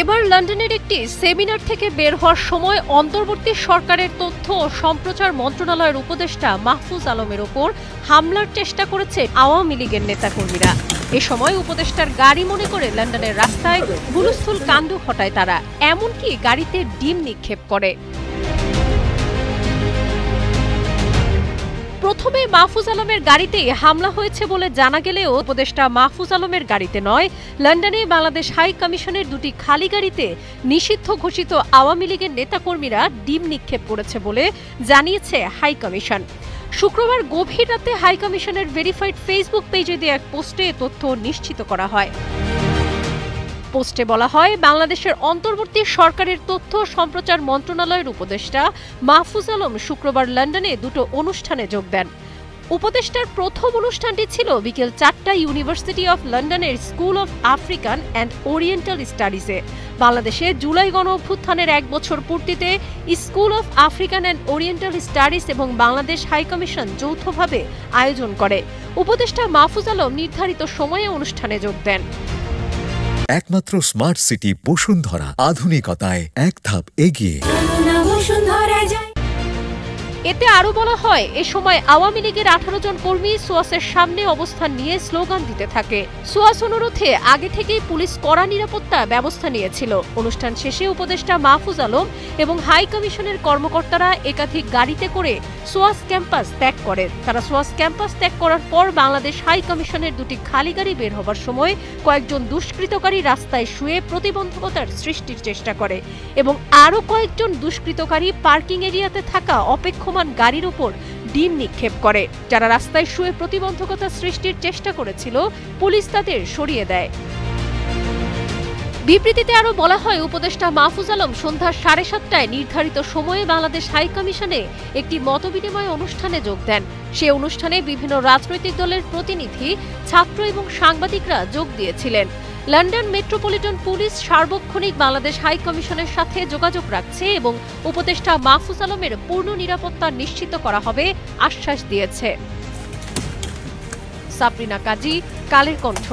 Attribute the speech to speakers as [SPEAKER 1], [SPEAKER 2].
[SPEAKER 1] এবার লন্ডনের একটি সেমিনার থেকে বের হওয়ার সময় অন্তর্বর্তী সরকারের তথ্য ও সম্প্রচার মন্ত্রণালয়ের উপদেষ্টা মাহফুজ আলমের ওপর হামলার চেষ্টা করেছে আওয়ামী লীগের নেতাকর্মীরা। এ সময় উপদেষ্টার গাড়ি মনে করে লন্ডনের রাস্তায় হুলস্থুল কাণ্ড ঘটায় তারা, এমনকি গাড়িতে ডিম নিক্ষেপ করে। প্রথমে মাহফুজ আলমের গাড়িতেই হামলা হয়েছে বলে জানা গেলেও উপদেষ্টা মাহফুজ আলমের গাড়িতে নয়, লন্ডনে বাংলাদেশ হাই কমিশনের দুটি খালি গাড়িতে নিষিদ্ধ ঘোষিত আওয়ামী লীগের নেতাকর্মীরা ডিম নিক্ষেপ করেছে বলে জানিয়েছে হাই কমিশন। শুক্রবার গভীর রাতে হাই কমিশনের ভেরিফাইড ফেসবুক পেজে দেওয়া এক পোস্টে তথ্য নিশ্চিত করা হয়। পোস্টে বলা হয়, বাংলাদেশের অন্তর্বর্তী সরকারের তথ্য সম্প্রচার মন্ত্রণালয়ের উপদেষ্টা মাহফুজ আলম শুক্রবার লন্ডনে দুটো অনুষ্ঠানে যোগ দেন। উপদেষ্টার প্রথম অনুষ্ঠানটি ছিল বিকেল 4টায় ইউনিভার্সিটি অফ লন্ডনের School of African and Oriental স্টাডিজে। বাংলাদেশে জুলাই গণ অভ্যুত্থানের 1 বছর পূর্তিতে School of African and Oriental Studies এবং বাংলাদেশ হাই কমিশন যৌথভাবে আয়োজন করে। উপদেষ্টা মাহফুজ আলম নির্ধারিত সময়ে অনুষ্ঠানে যোগ দেন।
[SPEAKER 2] একমাত্র স্মার্ট সিটি বসুন্ধরা, আধুনিকতায় এক ধাপ এগিয়ে।
[SPEAKER 1] এতে আরো বলা হয়, এ সময় আওয়ামী লীগের 18 জন কর্মী সোয়াসের সামনে অবস্থান নিয়ে স্লোগান দিতে থাকে। সোয়াস অনুরোধে আগে থেকেই পুলিশ কড়া নিরাপত্তা ব্যবস্থা নিয়েছিল। অনুষ্ঠান শেষে উপদেষ্টা মাহফুজ আলম এবং হাই কমিশনের কর্মকর্তারা একাধিক গাড়িতে করে সোয়াস ক্যাম্পাস ত্যাগ করেন। তারা সোয়াস ক্যাম্পাস ত্যাগ করার পর বাংলাদেশ হাই কমিশনের দুটি খালি গাড়ি বের হবার সময় কয়েকজন দুষ্কৃতকারী রাস্তায় শুয়ে প্রতিবন্ধকতার সৃষ্টির চেষ্টা করে এবং আরও কয়েকজন দুষ্কৃতকারী পার্কিং এরিয়াতে থাকা অপেক্ষমান গাড়ির উপর ডিম নিক্ষেপ করে। যারা রাস্তায় শুয়ে প্রতিবন্ধকতা সৃষ্টির চেষ্টা করেছিল, পুলিশ তাদের সরিয়ে দেয়। বিবৃতিতে আরো বলা হয়, উপদেষ্টা মাহফুজ আলম সন্ধ্যা 7:30টায় নির্ধারিত সময়ে বাংলাদেশ হাই কমিশনে একটি মতবিনিময় অনুষ্ঠানে যোগ দেন। সে অনুষ্ঠানে বিভিন্ন রাজনৈতিক দলের প্রতিনিধি, ছাত্র এবং সাংবাদিকরা যোগ দিয়েছিলেন। লন্ডন মেট্রোপলিটন পুলিশ সার্বক্ষণিক বাংলাদেশ হাই কমিশনের সাথে যোগাযোগ রাখছে এবং উপদেষ্টা মাহফুজ আলমের পূর্ণ নিরাপত্তা নিশ্চিত করা হবে আশ্বাস দিয়েছে। সাবরিনা কাজী, কালের কণ্ঠ।